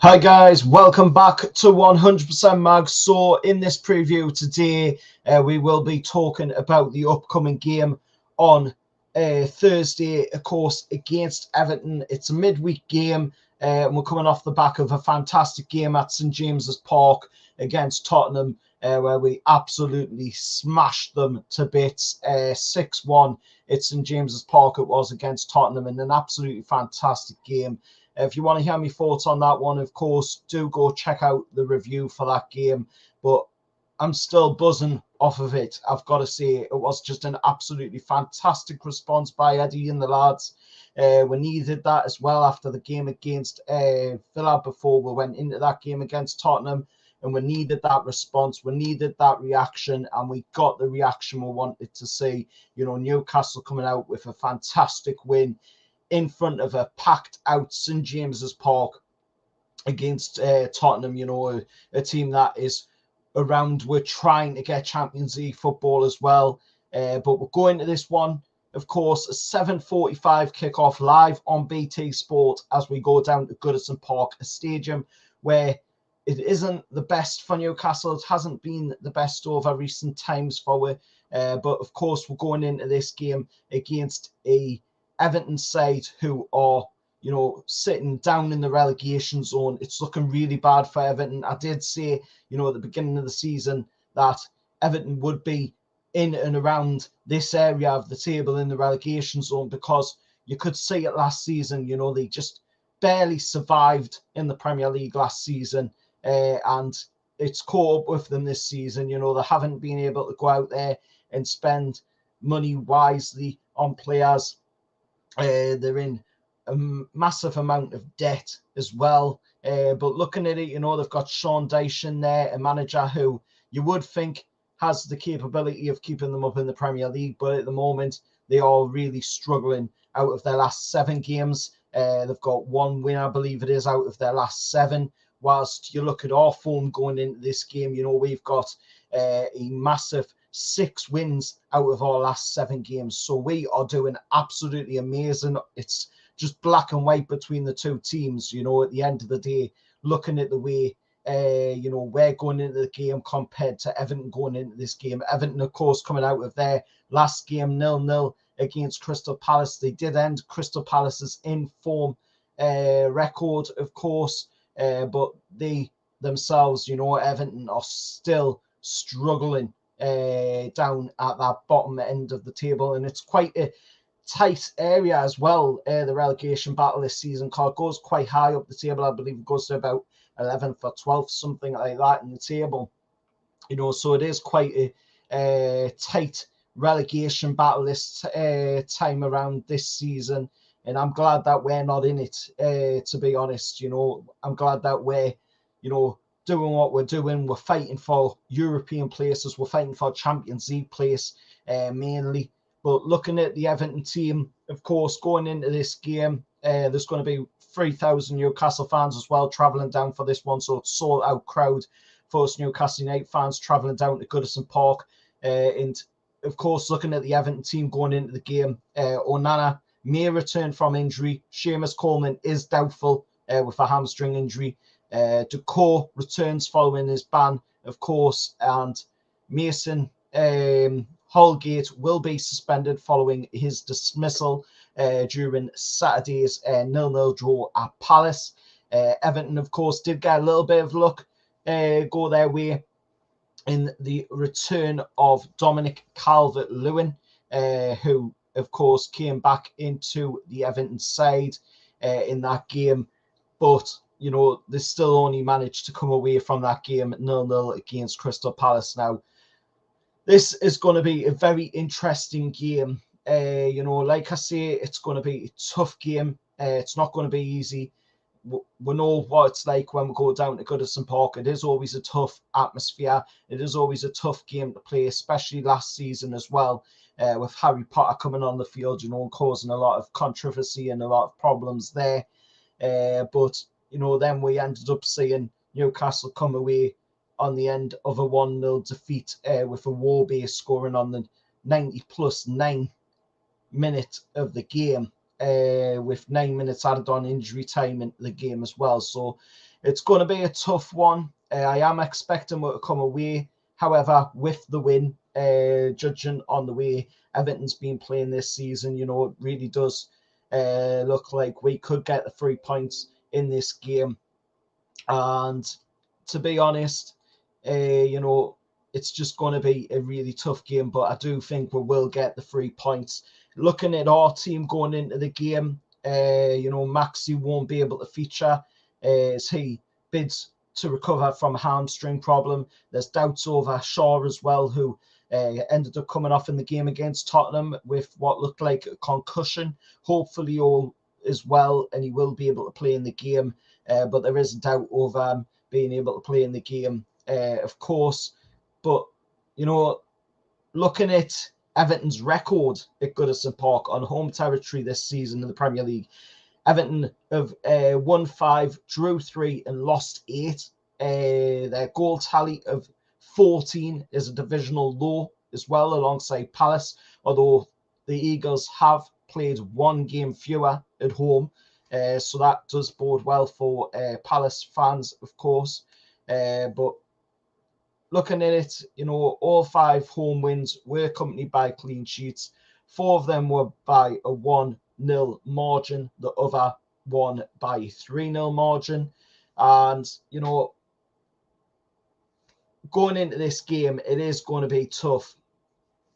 Hi guys, welcome back to 100% Mag. So in this preview today, we will be talking about the upcoming game on Thursday, of course, against Everton. It's a midweek game, and we're coming off the back of a fantastic game at St James's Park against Tottenham, where we absolutely smashed them to bits, 6-1 at St James's Park it was against Tottenham, in an absolutely fantastic game. If you want to hear my thoughts on that one, of course, do go check out the review for that game. But I'm still buzzing off of it. I've got to say, it was just an absolutely fantastic response by Eddie and the lads. We needed that as well after the game against Villa before we went into that game against Tottenham. And we needed that response. We needed that reaction. And we got the reaction we wanted to see. You know, Newcastle coming out with a fantastic win in front of a packed out St James's Park against Tottenham, you know, a team that is around. We're trying to get Champions League football as well. But we're going to this one, of course, a 7:45 kickoff live on BT Sport as we go down to Goodison Park, a stadium where it isn't the best for Newcastle. It hasn't been the best over recent times for it. But of course, we're going into this game against a Everton side who are, you know, sitting down in the relegation zone. It's looking really bad for Everton. I did say, you know, at the beginning of the season that Everton would be in and around this area of the table in the relegation zone, because you could see it last season. You know, they just barely survived in the Premier League last season, and it's caught up with them this season. You know, they haven't been able to go out there and spend money wisely on players. They're in a massive amount of debt as well. But looking at it, you know, they've got Sean Dyche in there, a manager who you would think has the capability of keeping them up in the Premier League. But at the moment, they are really struggling out of their last 7 games. They've got 1 win, I believe it is, out of their last 7. Whilst you look at our form going into this game, you know, we've got a massive 6 wins out of our last 7 games. So we are doing absolutely amazing. It's just black and white between the two teams, you know, at the end of the day, looking at the way, you know, we're going into the game compared to Everton going into this game. Everton, of course, coming out of their last game 0-0 against Crystal Palace. They did end Crystal Palace's in-form record, of course, but they themselves, you know, Everton are still struggling down at that bottom end of the table, and it's quite a tight area as well. The relegation battle this season goes quite high up the table. I believe it goes to about 11th or 12th, something like that in the table. You know, so it is quite a tight relegation battle this time around this season, and I'm glad that we're not in it. To be honest, you know, I'm glad that we're, you know, doing what we're doing. We're fighting for European places. We're fighting for Champions League place mainly. But looking at the Everton team, of course, going into this game, there's going to be 3,000 Newcastle fans as well travelling down for this one. So it's sold out crowd for us Newcastle United fans travelling down to Goodison Park. And of course, looking at the Everton team going into the game, Onana may return from injury. Seamus Coleman is doubtful with a hamstring injury. Ducour returns following his ban, of course, and Mason Holgate will be suspended following his dismissal during Saturday's 0-0 draw at Palace. Everton, of course, did get a little bit of luck go their way in the return of Dominic Calvert-Lewin, who, of course, came back into the Everton side in that game. But you know, they still only managed to come away from that game 0-0 against Crystal Palace. Now, this is going to be a very interesting game. You know, like I say, it's going to be a tough game. It's not going to be easy. We know what it's like when we go down to Goodison Park. It is always a tough atmosphere. It is always a tough game to play, especially last season as well, with Harry Potter coming on the field, you know, and causing a lot of controversy and a lot of problems there. But you know, then we ended up seeing Newcastle come away on the end of a 1-0 defeat with a Warbeer scoring on the 90+9 minute of the game. with 9 minutes added on injury time into the game as well. So it's going to be a tough one. I am expecting to come away, however, with the win, judging on the way Everton's been playing this season. You know, it really does look like we could get the 3 points in this game. And to be honest, you know, it's just going to be a really tough game, but I do think we will get the 3 points. Looking at our team going into the game, you know, Maxi won't be able to feature as he bids to recover from a hamstring problem. There's doubts over Shaw as well, who ended up coming off in the game against Tottenham with what looked like a concussion. Hopefully all is well and he will be able to play in the game, but there is a doubt over him being able to play in the game, of course. But, you know, looking at Everton's record at Goodison Park on home territory this season in the Premier League, Everton have won 5, drew 3, and lost 8. Their goal tally of 14 is a divisional low as well, alongside Palace, although the Eagles have played 1 game fewer at home. So that does bode well for Palace fans, of course. But looking at it, you know, all 5 home wins were accompanied by clean sheets. 4 of them were by a 1-0 margin, the other 1 by a 3-0 margin. And, you know, going into this game, it is going to be tough.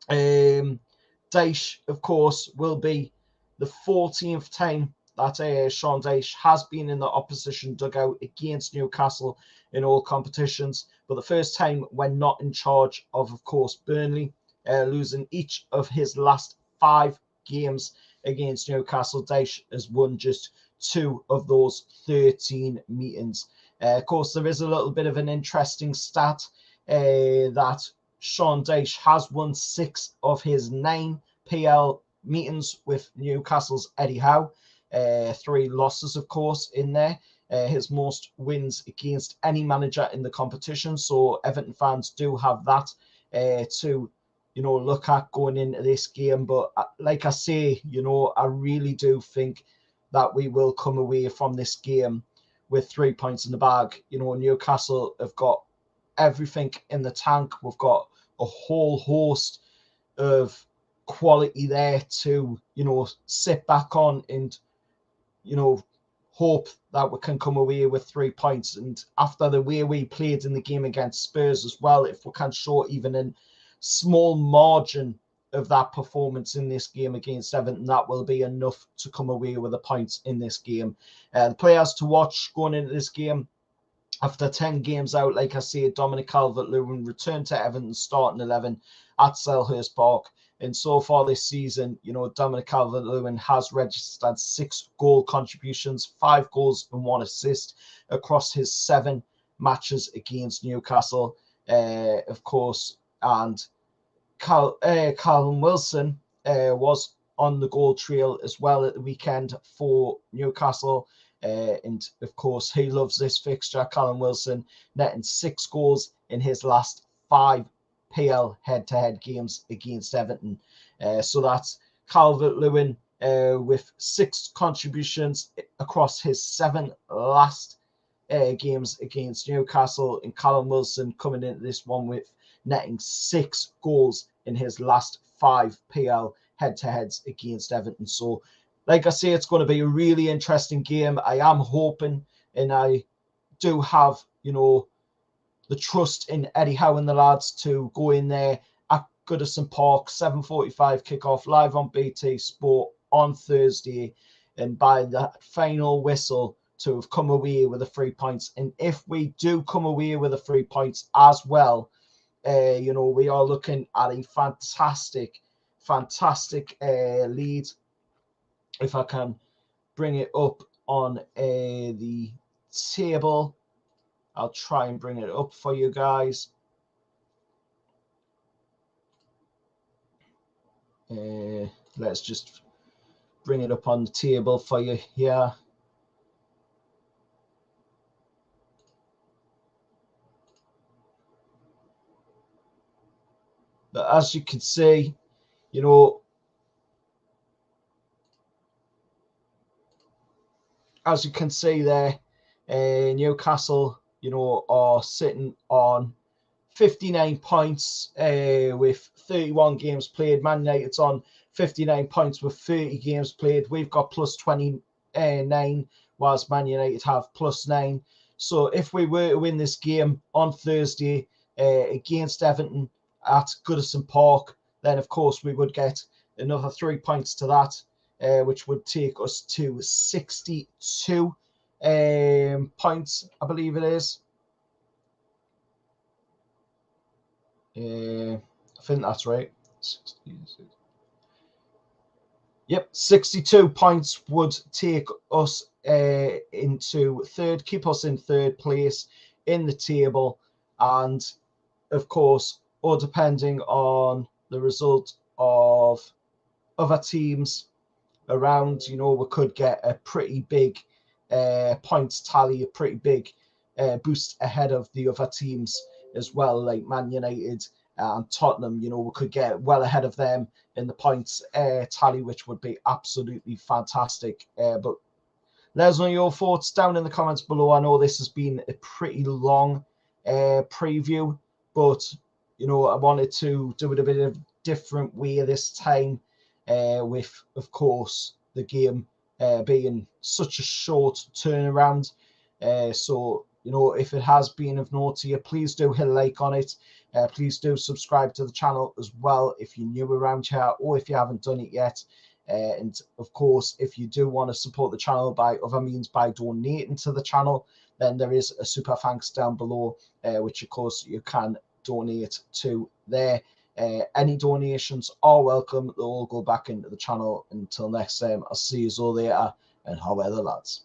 Dyche, of course, will be the 14th time that Sean Dyche has been in the opposition dugout against Newcastle in all competitions, but the first time when not in charge of course, Burnley, losing each of his last 5 games against Newcastle. Dyche has won just 2 of those 13 meetings. Of course, there is a little bit of an interesting stat that Sean Dyche has won 6 of his 9 PL meetings with Newcastle's Eddie Howe. 3 losses, of course, in there. His most wins against any manager in the competition. So Everton fans do have that to, you know, look at going into this game. But like I say, you know, I really do think that we will come away from this game with 3 points in the bag. You know, Newcastle have got everything in the tank. We've got a whole host of quality there to, you know, sit back on and, you know, hope that we can come away with 3 points. And after the way we played in the game against Spurs as well, if we can show even a small margin of that performance in this game against Everton, that will be enough to come away with the points in this game. The players to watch going into this game: after 10 games out, like I say, Dominic Calvert-Lewin returned to Everton's starting 11 at Selhurst Park. And so far this season, you know, Dominic Calvert-Lewin has registered 6 goal contributions, 5 goals and 1 assist across his 7 matches against Newcastle, of course. And Callum Wilson was on the goal trail as well at the weekend for Newcastle. And of course, he loves this fixture. Callum Wilson netting 6 goals in his last 5 PL head-to-head games against Everton. So that's Calvert-Lewin with 6 contributions across his 7 last games against Newcastle, and Callum Wilson coming into this one with netting 6 goals in his last 5 PL head-to-heads against Everton. So, like I say, it's going to be a really interesting game. I am hoping, and I do have, you know, the trust in Eddie Howe and the lads to go in there at Goodison Park, 7:45 kickoff, live on BT Sport on Thursday, and by that final whistle to have come away with the 3 points. And if we do come away with the 3 points as well, you know, we are looking at a fantastic lead. If I can bring it up on the table, I'll try and bring it up for you guys. Let's just bring it up on the table for you here. But as you can see, you know, as you can see there, Newcastle, you know, are sitting on 59 points with 31 games played. Man United's on 59 points with 30 games played. We've got plus 29, whilst Man United have plus 9. So if we were to win this game on Thursday against Everton at Goodison Park, then of course we would get another 3 points to that, which would take us to 62 points, I believe it is. I think that's right. 66. Yep, 62 points would take us into third, keep us in third place in the table. And of course, or depending on the result of other teams around, you know, we could get a pretty big points tally, a pretty big boost ahead of the other teams as well, like Man United and Tottenham. You know, we could get well ahead of them in the points tally, which would be absolutely fantastic. But let us know your thoughts down in the comments below. I know this has been a pretty long preview, but you know, I wanted to do it a bit of a different way this time, with, of course, the game being such a short turnaround. So, you know, if it has been of note to you, please do hit a like on it. Please do subscribe to the channel as well if you're new around here or if you haven't done it yet. And of course, if you do want to support the channel by other means, by donating to the channel, then there is a super thanks down below, which of course you can donate to there. Any donations are welcome. They'll all go back into the channel. Until next time, I'll see you all later, and how are the lads?